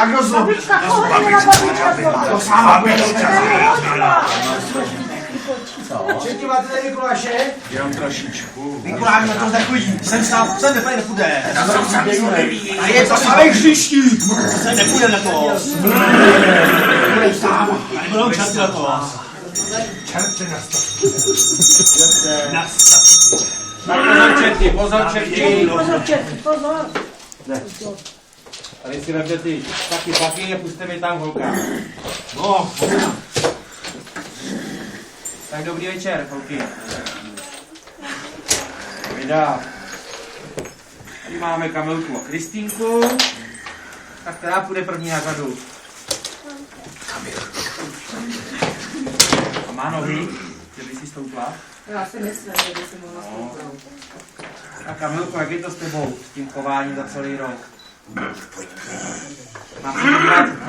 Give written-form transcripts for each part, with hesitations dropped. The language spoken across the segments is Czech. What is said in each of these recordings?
a kdo zlobí? To sama Četí máte tady Mikuláše? Jenom trošičku. Mikuláš na to nechodí. Sem tady nepůjde. A je to samý hřiští. Sem nepůjde na to. Budeš sám. A nebudou čerty na to. Čerty Nastav. Pozor čerti. Pozor. Tady si vemte ty taky, puste mi tam holka. No, Tak dobrý večer, holky. Vydá. Tady máme Kamilku a Kristýnku. Tak která půjde první na řadu? A má nohy, že by si stoupla. Já si myslím, že by si mohla stoupnout. A Kamilko, jak je to s tebou, s tím chováním za celý rok?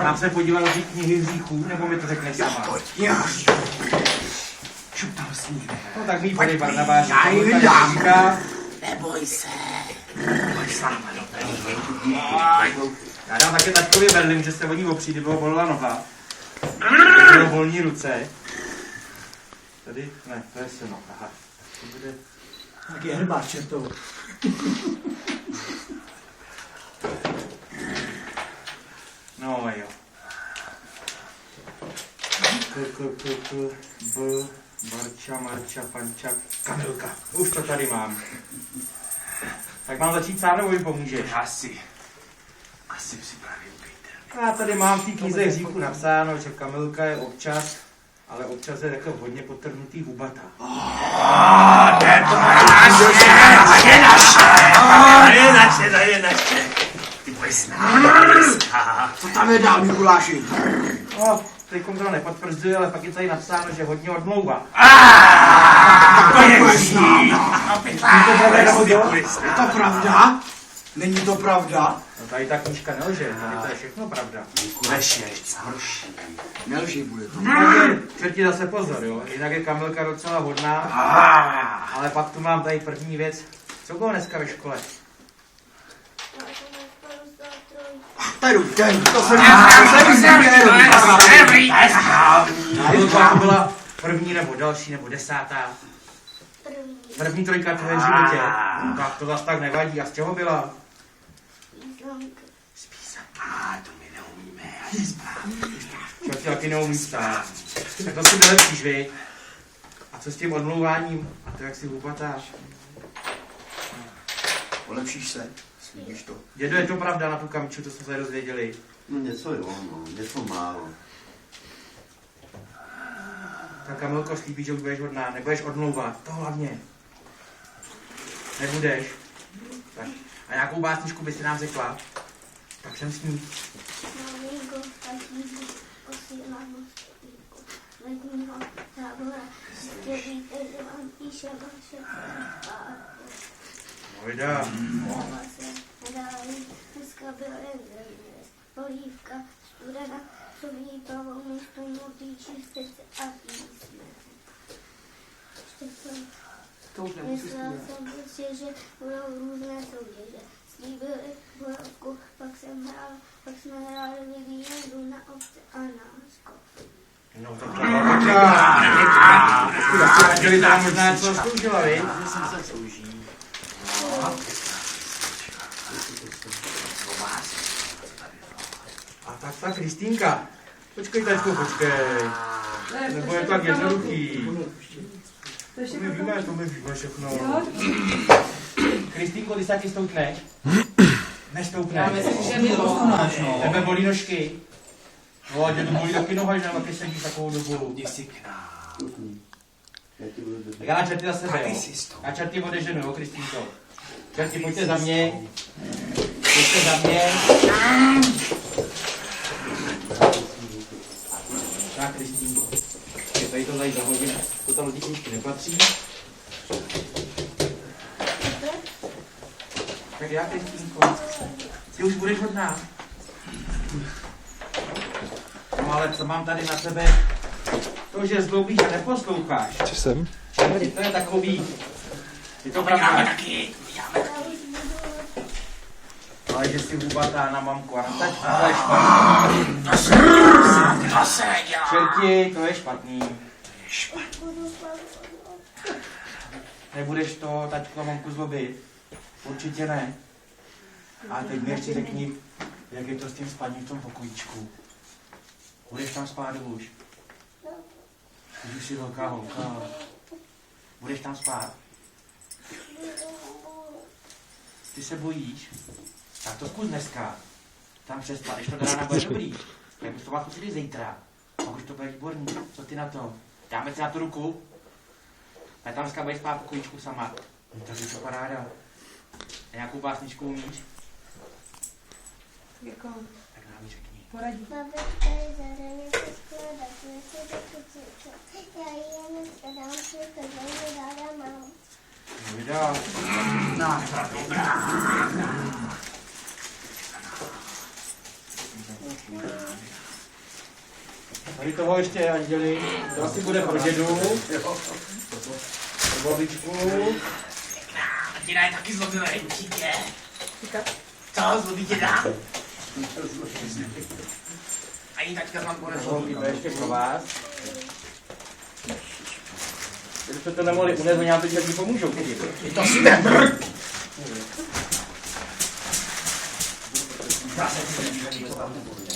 Mám se podívat do té knihy hříchů, nebo mi to řekneš sama? Šup tam s ní. No tak mi podej Barnabáš. Já ji vydám. Neboj se. Já dám také tačkovi berlin, že se o ní opřít, kdyby ho bolila noha. Bylo volní ruce. Tady? Ne, to je syno. Aha. To bude... Tak je hrbáč čertou. No jo. Barča, Marča, Panča, Kamilka. Už to tady mám. Tak mám začít sám, nebo jim pomůžeš? asi připravím Peter. Já tady mám v té knize hříchu napsáno, že Kamilka je občas, ale občas je takhle hodně potrhnutý hubata. Je naše. Ty budeš Co tam je dál, Mikuláši? No, teď to nepotvrzuje, ale pak je tady napsáno, že hodně odmlouvá. Je to pravda? Není to pravda? No tady ta knížka nelže, tady to je všechno pravda. Nelži bude to. Takže čerti zase pozor, jo. Jinak je Kamilka docela hodná, ale pak tu mám tady první věc. Co bylo dneska ve škole? To se Kamilka byla první nebo další nebo desátá. První trojka v tvém životě. Tak to zase tak nevadí. A z čeho byla? Z písanky. To my neumíme, já si správně. Čerti taky neumí psát. Tak to si vylepšíš, viď? A co s tím odmlouváním? A to jak si hubatáš? Polepšíš se? Slíbíš to? Dědo, je to pravda na tu Kamču, to jsme se dozvěděli. No něco jo, no, něco málo. Tak Kamilko, slíbíš, že už budeš hodná, nebudeš odmlouvat, to hlavně. Nebudeš. Tak. A nějakou básničku by si nám řekla? Tak jsem s ní. Vojda. Dneska byl polívka studena, co výpavou místo nutí čistece a písme. Myslela jsem prostě, že budou různé soutěže. Slíbili volavku, pak jsme hráli víkendu na ovce a násko. No tak to je tam možná něco zkoušela, viď? Já jsem se souží. A tak ta Kristýnka. Počkej, tačko, počkej. Nebo je to tak jednoduchý. To my víme všechno. Kristýnko, ty se taky stoupneš? Nestoupneš. Já myslím, že mi posunáš, no. Tebe bolí nožky. No a dědu bolí taky noha, že nám taky sedíš takovou dobu. Ty jsi král. Tak já na čerty za sebe, jo. Já čerty odeženu, jo, Kristýnko. Čerty, pojďte za mě. Pojďte za mě. Tak, Kristýnko. Tady to tady zahodím. To tam do té knížky nepatří. Tak já, Kristýnko. Ty už budeš hodná. No ale co mám tady na tebe? To, že zlobíš a neposloucháš. Co jsem? To je takový. Je to pravda. Taky. Ale že jsi hubatá na mamku a na tačku, to je špatný. To se dělá. Čerti, to je špatný. Budu plavat. Nebudeš to tačku a mamku zlobit? Určitě ne. A teď mi ještě řekni, jak je to s tím spaním v tom pokojíčku. Budeš tam spát už? Už jsi velká holka. Budeš tam spát? Ty se bojíš? Tak to zkus dneska. Tam přespat, když to do rána bude dobrý. Jak bys to vás zkusit zítra. Pak už to bude výborný. Co ty na to? Dáme si na tu ruku? A tam dneska budeš spát v pokojíčku sama. Tak je to paráda. A nějakou básničku umíš? Jako Tak nám ji řekni. poradí. Babička je zadaně se skládat, nechci do kucičku. Já ji jen skladám, že to velmi ráda mám. No vydal. Tady toho ještě anděli, to asi bude pro dědu, pro babičku. Děda je taky zlobilý, určitě. Co, zlobí děda? A jí tačka mám To je ještě pro vás. Kdybyste to nemohli unést, oni nám teď taky pomůžou. Je to super. Zase si